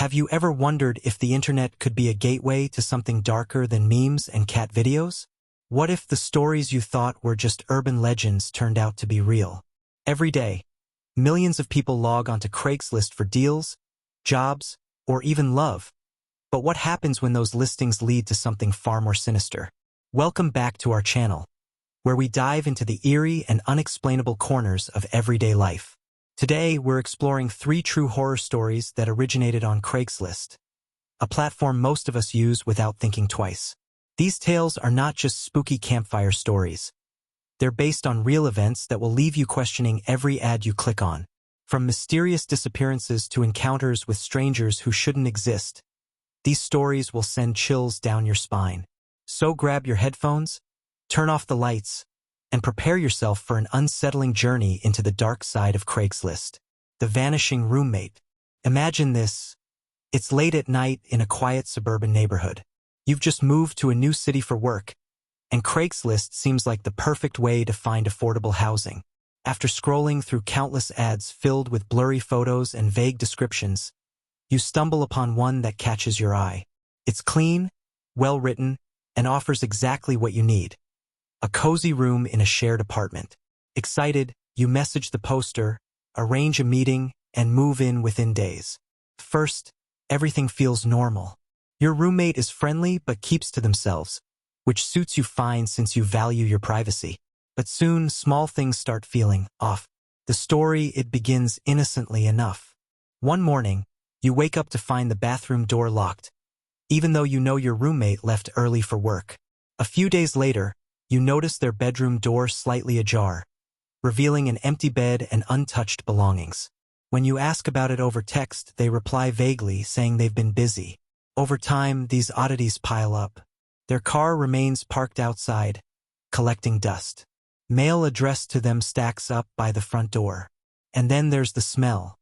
Have you ever wondered if the internet could be a gateway to something darker than memes and cat videos? What if the stories you thought were just urban legends turned out to be real? Every day, millions of people log onto Craigslist for deals, jobs, or even love. But what happens when those listings lead to something far more sinister? Welcome back to our channel, where we dive into the eerie and unexplainable corners of everyday life. Today, we're exploring 3 true horror stories that originated on Craigslist, a platform most of us use without thinking twice. These tales are not just spooky campfire stories. They're based on real events that will leave you questioning every ad you click on. From mysterious disappearances to encounters with strangers who shouldn't exist, these stories will send chills down your spine. So grab your headphones, turn off the lights, and prepare yourself for an unsettling journey into the dark side of Craigslist. The vanishing roommate. Imagine this. It's late at night in a quiet suburban neighborhood. You've just moved to a new city for work, and Craigslist seems like the perfect way to find affordable housing. After scrolling through countless ads filled with blurry photos and vague descriptions, you stumble upon one that catches your eye. It's clean, well-written, and offers exactly what you need. A cozy room in a shared apartment. Excited, you message the poster, arrange a meeting, and move in within days. First, everything feels normal. Your roommate is friendly but keeps to themselves, which suits you fine since you value your privacy. But soon, small things start feeling off. The story, it begins innocently enough. One morning, you wake up to find the bathroom door locked, even though you know your roommate left early for work. A few days later, you notice their bedroom door slightly ajar, revealing an empty bed and untouched belongings. When you ask about it over text, they reply vaguely, saying they've been busy. Over time, these oddities pile up. Their car remains parked outside, collecting dust. Mail addressed to them stacks up by the front door. And then there's the smell.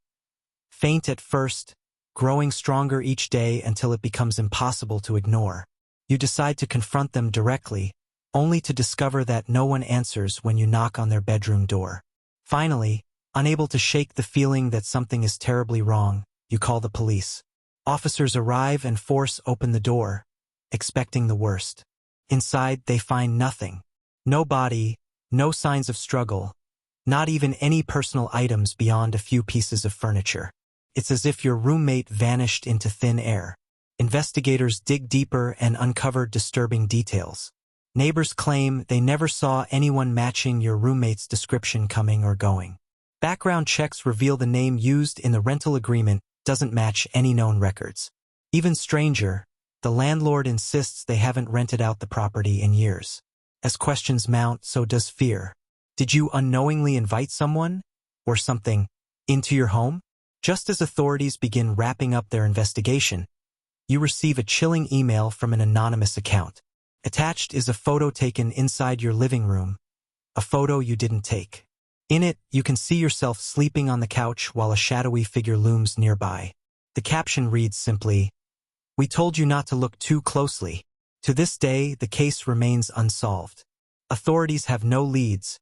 Faint at first, growing stronger each day until it becomes impossible to ignore. You decide to confront them directly, only to discover that no one answers when you knock on their bedroom door. Finally, unable to shake the feeling that something is terribly wrong, you call the police. Officers arrive and force open the door, expecting the worst. Inside, they find nothing. No body, no signs of struggle, not even any personal items beyond a few pieces of furniture. It's as if your roommate vanished into thin air. Investigators dig deeper and uncover disturbing details. Neighbors claim they never saw anyone matching your roommate's description coming or going. Background checks reveal the name used in the rental agreement doesn't match any known records. Even stranger, the landlord insists they haven't rented out the property in years. As questions mount, so does fear. Did you unknowingly invite someone, or something, into your home? Just as authorities begin wrapping up their investigation, you receive a chilling email from an anonymous account. Attached is a photo taken inside your living room, a photo you didn't take. In it, you can see yourself sleeping on the couch while a shadowy figure looms nearby. The caption reads simply, "We told you not to look too closely." To this day, the case remains unsolved. Authorities have no leads,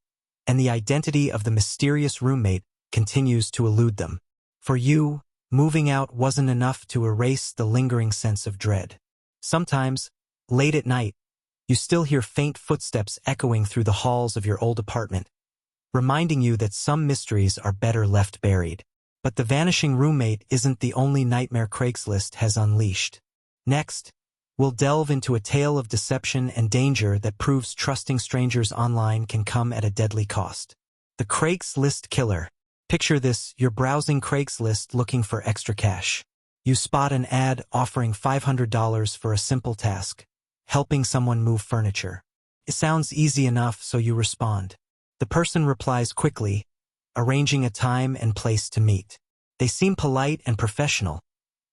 and the identity of the mysterious roommate continues to elude them. For you, moving out wasn't enough to erase the lingering sense of dread. Sometimes, late at night, you still hear faint footsteps echoing through the halls of your old apartment, reminding you that some mysteries are better left buried. But the vanishing roommate isn't the only nightmare Craigslist has unleashed. Next, we'll delve into a tale of deception and danger that proves trusting strangers online can come at a deadly cost. The Craigslist killer. Picture this, you're browsing Craigslist looking for extra cash. You spot an ad offering $500 for a simple task, helping someone move furniture. It sounds easy enough, so you respond. The person replies quickly, arranging a time and place to meet. They seem polite and professional,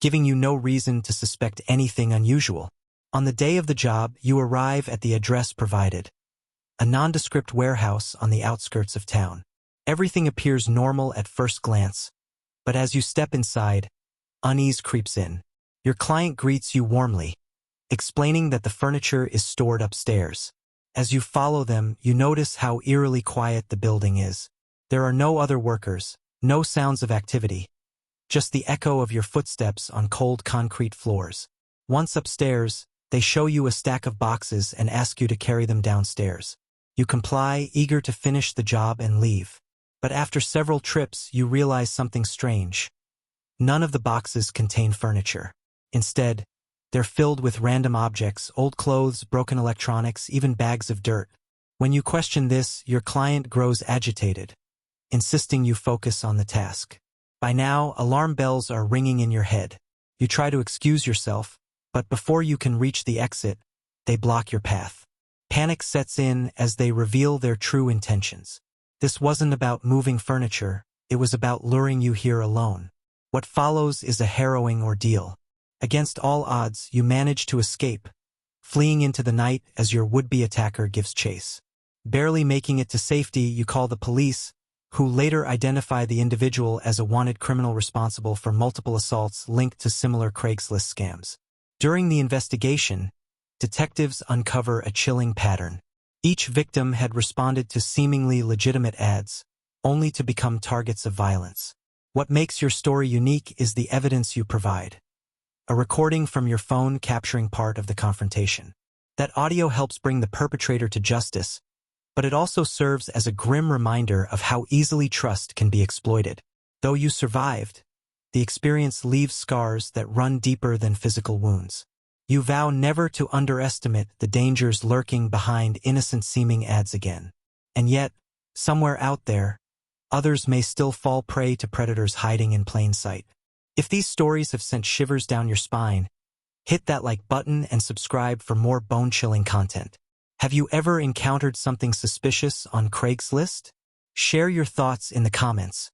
giving you no reason to suspect anything unusual. On the day of the job, you arrive at the address provided, a nondescript warehouse on the outskirts of town. Everything appears normal at first glance, but as you step inside, unease creeps in. Your client greets you warmly, explaining that the furniture is stored upstairs. As you follow them, you notice how eerily quiet the building is. There are no other workers, no sounds of activity, just the echo of your footsteps on cold concrete floors. Once upstairs, they show you a stack of boxes and ask you to carry them downstairs. You comply, eager to finish the job and leave. But after several trips, you realize something strange. None of the boxes contain furniture. Instead, they're filled with random objects, old clothes, broken electronics, even bags of dirt. When you question this, your client grows agitated, insisting you focus on the task. By now, alarm bells are ringing in your head. You try to excuse yourself, but before you can reach the exit, they block your path. Panic sets in as they reveal their true intentions. This wasn't about moving furniture, it was about luring you here alone. What follows is a harrowing ordeal. Against all odds, you manage to escape, fleeing into the night as your would-be attacker gives chase. Barely making it to safety, you call the police, who later identify the individual as a wanted criminal responsible for multiple assaults linked to similar Craigslist scams. During the investigation, detectives uncover a chilling pattern. Each victim had responded to seemingly legitimate ads, only to become targets of violence. What makes your story unique is the evidence you provide. A recording from your phone capturing part of the confrontation. That audio helps bring the perpetrator to justice, but it also serves as a grim reminder of how easily trust can be exploited. Though you survived, the experience leaves scars that run deeper than physical wounds. You vow never to underestimate the dangers lurking behind innocent-seeming ads again. And yet, somewhere out there, others may still fall prey to predators hiding in plain sight. If these stories have sent shivers down your spine, hit that like button and subscribe for more bone-chilling content. Have you ever encountered something suspicious on Craigslist? Share your thoughts in the comments.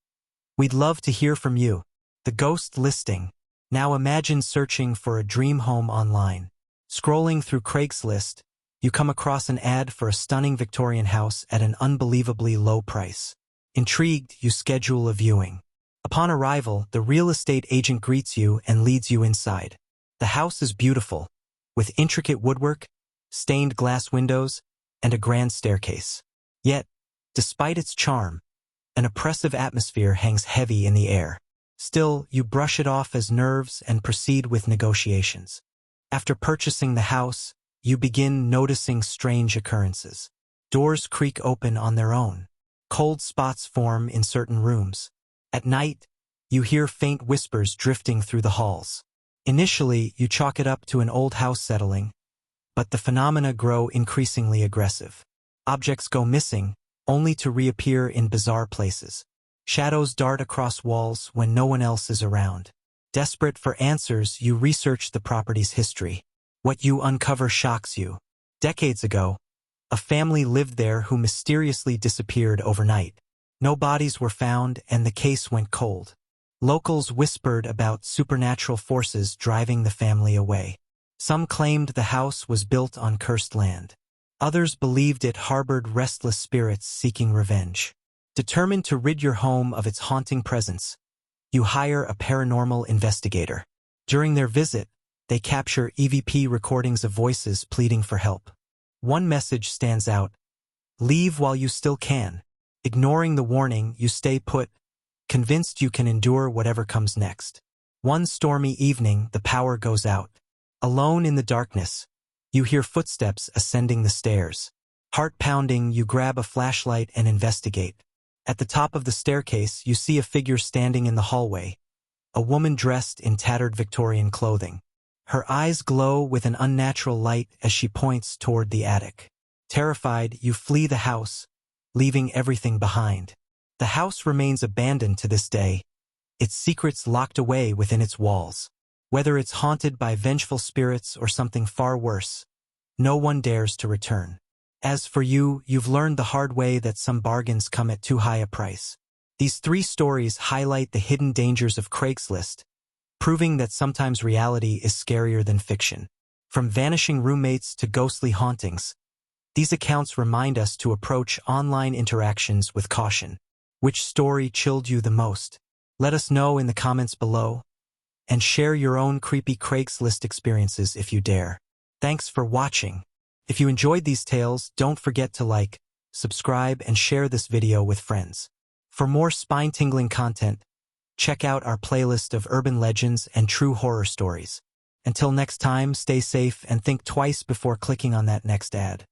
We'd love to hear from you. The ghost listing. Now imagine searching for a dream home online. Scrolling through Craigslist, you come across an ad for a stunning Victorian house at an unbelievably low price. Intrigued, you schedule a viewing. Upon arrival, the real estate agent greets you and leads you inside. The house is beautiful, with intricate woodwork, stained glass windows, and a grand staircase. Yet, despite its charm, an oppressive atmosphere hangs heavy in the air. Still, you brush it off as nerves and proceed with negotiations. After purchasing the house, you begin noticing strange occurrences. Doors creak open on their own. Cold spots form in certain rooms. At night, you hear faint whispers drifting through the halls. Initially, you chalk it up to an old house settling, but the phenomena grow increasingly aggressive. Objects go missing, only to reappear in bizarre places. Shadows dart across walls when no one else is around. Desperate for answers, you research the property's history. What you uncover shocks you. Decades ago, a family lived there who mysteriously disappeared overnight. No bodies were found, and the case went cold. Locals whispered about supernatural forces driving the family away. Some claimed the house was built on cursed land. Others believed it harbored restless spirits seeking revenge. Determined to rid your home of its haunting presence, you hire a paranormal investigator. During their visit, they capture EVP recordings of voices pleading for help. One message stands out: leave while you still can. Ignoring the warning, you stay put, convinced you can endure whatever comes next. One stormy evening, the power goes out. Alone in the darkness, you hear footsteps ascending the stairs. Heart-pounding, you grab a flashlight and investigate. At the top of the staircase, you see a figure standing in the hallway, a woman dressed in tattered Victorian clothing. Her eyes glow with an unnatural light as she points toward the attic. Terrified, you flee the house, leaving everything behind. The house remains abandoned to this day, its secrets locked away within its walls. Whether it's haunted by vengeful spirits or something far worse, no one dares to return. As for you, you've learned the hard way that some bargains come at too high a price. These 3 stories highlight the hidden dangers of Craigslist, proving that sometimes reality is scarier than fiction. From vanishing roommates to ghostly hauntings, these accounts remind us to approach online interactions with caution. Which story chilled you the most? Let us know in the comments below, and share your own creepy Craigslist experiences if you dare. Thanks for watching. If you enjoyed these tales, don't forget to like, subscribe, and share this video with friends. For more spine-tingling content, Check out our playlist of urban legends and true horror stories. Until next time, stay safe and think twice before clicking on that next ad.